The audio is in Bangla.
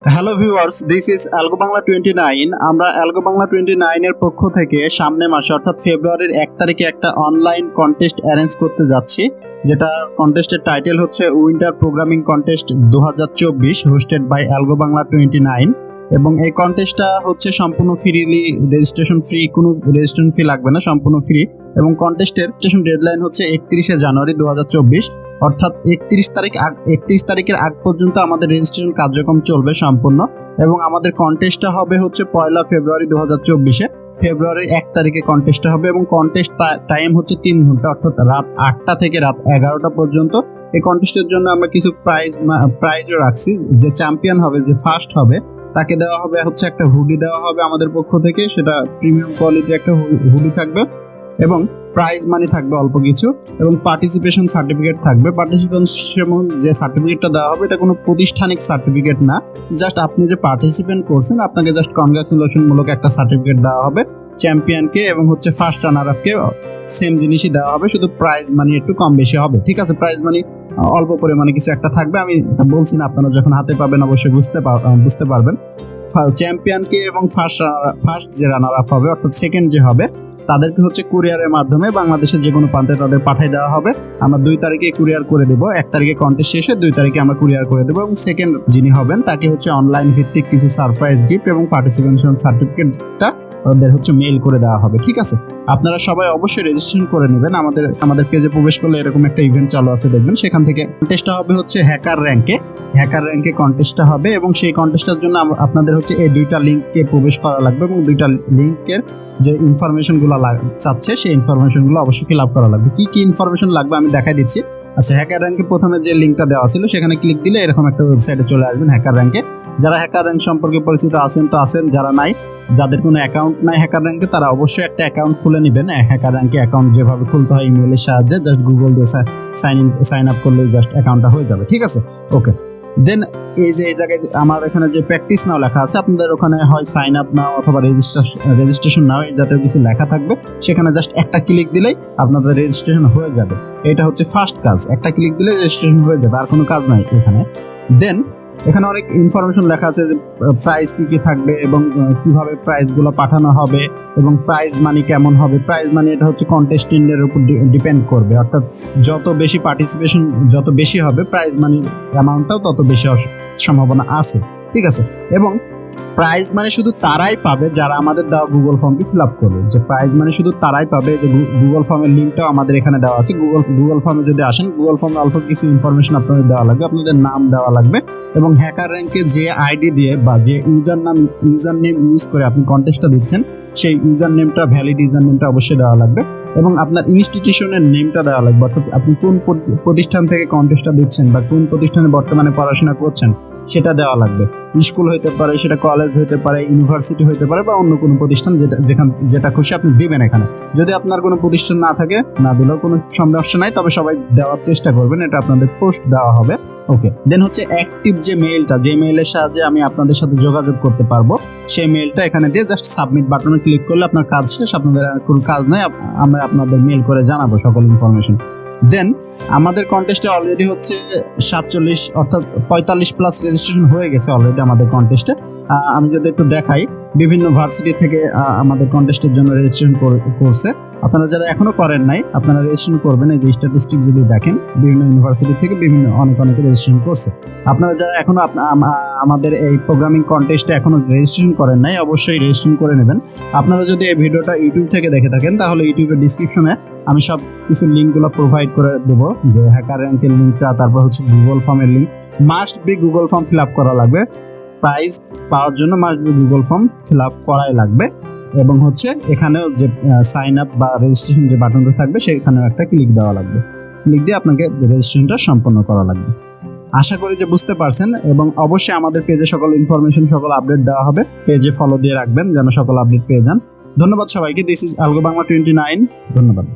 Hello viewers, this is AlgoBangla29। আমরা AlgoBangla29 এর পক্ষ থেকে সামনে মাসে অর্থাৎ ফেব্রুয়ারির 1 তারিখে একটা অনলাইন কন্টেস্ট অ্যারেঞ্জ করতে যাচ্ছি, যেটা কন্টেস্টের টাইটেল হচ্ছে winter programming contest 2024 hosted by AlgoBangla29। এবং এই কন্টেস্টটা হচ্ছে সম্পূর্ণ ফ্রিলি, রেজিস্ট্রেশন ফ্রি, কোনো রেজিস্ট্রেশন ফি লাগবে না, সম্পূর্ণ ফ্রি। এবং কন্টেস্টের রেজিস্ট্রেশন ডেডলাইন হচ্ছে 31শে জানুয়ারি 2024, অর্থাৎ 31 তারিখের আগ পর্যন্ত আমাদের রেজিস্ট্রেশন কার্যক্রম চলবে সম্পূর্ণ। এবং আমাদের কন্টেস্টটা হবে হচ্ছে 1 ফেব্রুয়ারি 2024-এ, ফেব্রুয়ারির 1 তারিখে কন্টেস্টটা হবে। এবং কন্টেস্ট টাইম হচ্ছে 3 ঘন্টা, অর্থাৎ রাত 8টা থেকে রাত 11টা পর্যন্ত। এই কন্টেস্টের জন্য আমরা কিছু প্রাইজও রাখছি। যে চ্যাম্পিয়ন হবে, যে ফার্স্ট হবে, তাকে দেওয়া হবে হচ্ছে একটা হুডি দেওয়া হবে আমাদের পক্ষ থেকে, সেটা প্রিমিয়াম কোয়ালিটির একটা হুডি থাকবে। এবং প্রাইজ মানি থাকবে অল্প কিছু, এবং পার্টিসিপেশন সার্টিফিকেট থাকবে। পার্টিসিপেশন যে সার্টিফিকেটটা দেওয়া হবে, এটা কোনো প্রতিষ্ঠানিক সার্টিফিকেট না, জাস্ট আপনি যে পার্টিসিপেন্ট করছেন আপনাকে জাস্ট কনগ্রাচুলেশন মূলক একটা সার্টিফিকেট দেওয়া হবে চ্যাম্পিয়নকে। এবং হচ্ছে ফার্স্ট রানার আপকে সেম জিনিসই দেওয়া হবে, শুধু প্রাইজ মানি একটু কম বেশি হবে। ঠিক আছে, প্রাইজ মানি অল্প পরিমাণে কিছু একটা থাকবে, আমি বলছি না, আপনারা যখন হাতে পাবেন অবশ্যই বুঝতে পারবেন। চ্যাম্পিয়নকে এবং ফার্স্ট যে রানার আপ হবে, অর্থাৎ সেকেন্ড যে হবে, তাদেরকে হচ্ছে কুরিয়ারের মাধ্যমে বাংলাদেশের যে কোনো প্রান্তে তাদের পাঠিয়ে দেওয়া হবে। আমরা 2 তারিখে কুরিয়ার করে দেবো, 1 তারিখে কন্টেস্ট শেষে 2 তারিখে আমরা কুরিয়ার করে দেবো। এবং সেকেন্ড যিনি হবেন তাকে হচ্ছে অনলাইন ভিত্তিক কিছু সারপ্রাইজ গিফট এবং পার্টিসিপেশন সার্টিফিকেটটা ওদের হচ্ছে মেইল করে দেওয়া হবে। ঠিক আছে, আপনারা সবাই অবশ্যই রেজিস্ট্রেশন করে নেবেন। আমাদের পেজে প্রবেশ করলে এরকম একটা ইভেন্ট চালু আছে, দেখবেন। সেখান থেকে কন্টেস্টটা হবে হচ্ছে হ্যাকার র্যাঙ্কে কন্টেস্টটা হবে। এবং সেই কন্টেস্টটার জন্য আপনাদের হচ্ছে এই 2টা লিঙ্কে প্রবেশ করা লাগবে, এবং 2টা লিঙ্কের যে ইনফরমেশনগুলো চাচ্ছে সেই ইনফরমেশনগুলো অবশ্যই ফিল আপ করা লাগবে। কি ইনফরমেশন লাগবে আমি দেখাই দিচ্ছি। আচ্ছা, হ্যাকার র্যাঙ্কে প্রথমে যে লিঙ্কটা দেওয়া ছিল সেখানে ক্লিক দিলে এরকম একটা ওয়েবসাইটে চলে আসবেন হ্যাকার র্যাঙ্কে। যারা হ্যাকার র্যাঙ্ক সম্পর্কে পরিচিত আছেন তো আছেন, যারা নাই, যাদের কোনো অ্যাকাউন্ট নাই হ্যাকার র্যাঙ্কে, তারা অবশ্যই একটা অ্যাকাউন্ট খুলে নেবেন। হ্যাকার র্যাঙ্কে অ্যাকাউন্ট যেভাবে খুলতে হয় ইমেলের সাহায্যে, জাস্ট গুগল দিয়ে সাইন আপ করলে জাস্ট অ্যাকাউন্টটা হয়ে যাবে। ঠিক আছে, ওকে। দেন এই জায়গায় আমার এখানে যে প্র্যাকটিস নাও লেখা আছে, আপনাদের ওখানে হয় সাইন আপ নাও অথবা রেজিস্ট্রেশন নাও, এই জাতীয় কিছু লেখা থাকবে। সেখানে জাস্ট একটা ক্লিক দিলেই আপনাদের রেজিস্ট্রেশন হয়ে যাবে। এটা হচ্ছে ফার্স্ট কাজ, একটা ক্লিক দিলে রেজিস্ট্রেশন হয়ে যাবে, আর কোনো কাজ নাই এখানে। দেন এখানে অনেক ইনফরমেশন লেখা আছে, যে প্রাইস কি থাকবে এবং কিভাবে প্রাইসগুলো পাঠানো হবে এবং প্রাইজ মানি কেমন হবে। প্রাইজ মানি এটা হচ্ছে কন্টেস্টেন্টের উপর ডিপেন্ড করবে, অর্থাৎ যত বেশি পার্টিসিপেশন যত বেশি হবে, প্রাইজ মানির অ্যামাউন্টটাও তত বেশি সম্ভাবনা আছে। ঠিক আছে, এবং প্রাইজ মানে শুধু তারাই পাবে যারা আমাদের দেওয়া গুগল ফর্মটি ফিল আপ করবে। যে প্রাইজ মানে শুধু তারাই পাবে, যে গুগল ফর্মের লিঙ্কটাও আমাদের এখানে দেওয়া আছে। গুগল ফর্মে যদি আসেন, গুগল ফর্মে অল্প কিছু ইনফরমেশন আপনাদের দেওয়া লাগবে, আপনাদের নাম দেওয়া লাগবে, এবং হ্যাকার র্যাঙ্কে যে আইডি দিয়ে বা যে ইউজার নেম ইউজ করে আপনি কন্টেস্টটা দিচ্ছেন, সেই ইউজার নেমটা, ভ্যালিড ইউজার নেমটা অবশ্যই দেওয়া লাগবে। এবং আপনার ইনস্টিটিউশনের নেমটা দেওয়া লাগবে, অর্থাৎ আপনি কোন প্রতিষ্ঠান থেকে কন্টেস্টটা দিচ্ছেন বা কোন প্রতিষ্ঠানে বর্তমানে পড়াশোনা করছেন সেটা দেওয়া লাগবে। স্কুল হইতে পারে, সেটা কলেজ হইতে পারে, ইউনিভার্সিটি হইতে পারে, বা অন্য কোনো প্রতিষ্ঠান, যেটা খুশি আপনি দিবেন এখানে। যদি আপনার কোনো প্রতিষ্ঠান না থাকে, না দিলেও কোনো সমস্যা নাই, তবে সবাই দেওয়ার চেষ্টা করবেন, এটা আপনাদের পোস্ট দেওয়া হবে। ওকে, দেন হচ্ছে অ্যাক্টিভ যে মেইলটা, যে মেইলের সাহায্যে আমি আপনাদের সাথে যোগাযোগ করতে পারবো, সেই মেইলটা এখানে দিয়ে জাস্ট সাবমিট বাটনে ক্লিক করলে আপনার কাজ শেষ। আপনাদের কোনো কাজ নাই, আমরা আপনাদের মেইল করে জানাবো সকল ইনফরমেশন। দেন আমাদের কন্টেস্টে অলরেডি হচ্ছে 47 অর্থাৎ 45+ রেজিস্ট্রেশন হয়ে গেছে অলরেডি আমাদের কন্টেস্টে। আমি যদি একটু দেখাই, বিভিন্ন ভার্সিটি থেকে আমাদের কন্টেস্টের জন্য রেজিস্ট্রেশন করছে। আপনারা যারা এখনো করেন নাই, আপনারা রেজিস্ট্রেশন করবেন। এই যে স্ট্যাটিস্টিক যদি দেখেন, বিভিন্ন ইউনিভার্সিটি থেকে অনেকে রেজিস্ট্রেশন করছে। আপনারা যারা এখনো আমাদের এই প্রোগ্রামিং কন্টেস্টে এখনো রেজিস্ট্রেশন করেন নাই, অবশ্যই রেজিস্ট্রেশন করে নেবেন। আপনারা যদি এই ভিডিওটা ইউটিউব থেকে দেখে থাকেন, তাহলে ইউটিউবের ডিসক্রিপশনে আমি সব কিছু লিঙ্কগুলো প্রোভাইড করে দেবো, যে হ্যাকার র্যাঙ্কের লিঙ্কটা, তারপর হচ্ছে গুগল ফর্মের link. Must be Google form fill up করা লাগবে, প্রাইজ পাওয়ার জন্য must be Google form fill up করাই লাগবে। এবং হচ্ছে এখানেও যে সাইন আপ বা রেজিস্ট্রেশন যে বাটনটা থাকবে, সেখানেও একটা ক্লিক দেওয়া লাগবে। ক্লিক দিয়ে আপনাকে রেজিস্ট্রেশনটা সম্পন্ন করা লাগবে। আশা করি যে বুঝতে পারছেন। এবং অবশ্যই আমাদের পেজে সকল ইনফরমেশন, সকল আপডেট দেওয়া হবে, পেজে ফলো দিয়ে রাখবেন যেন সকল আপডেট পেয়ে যান। ধন্যবাদ সবাইকে। This is AlgoBangla29। ধন্যবাদ।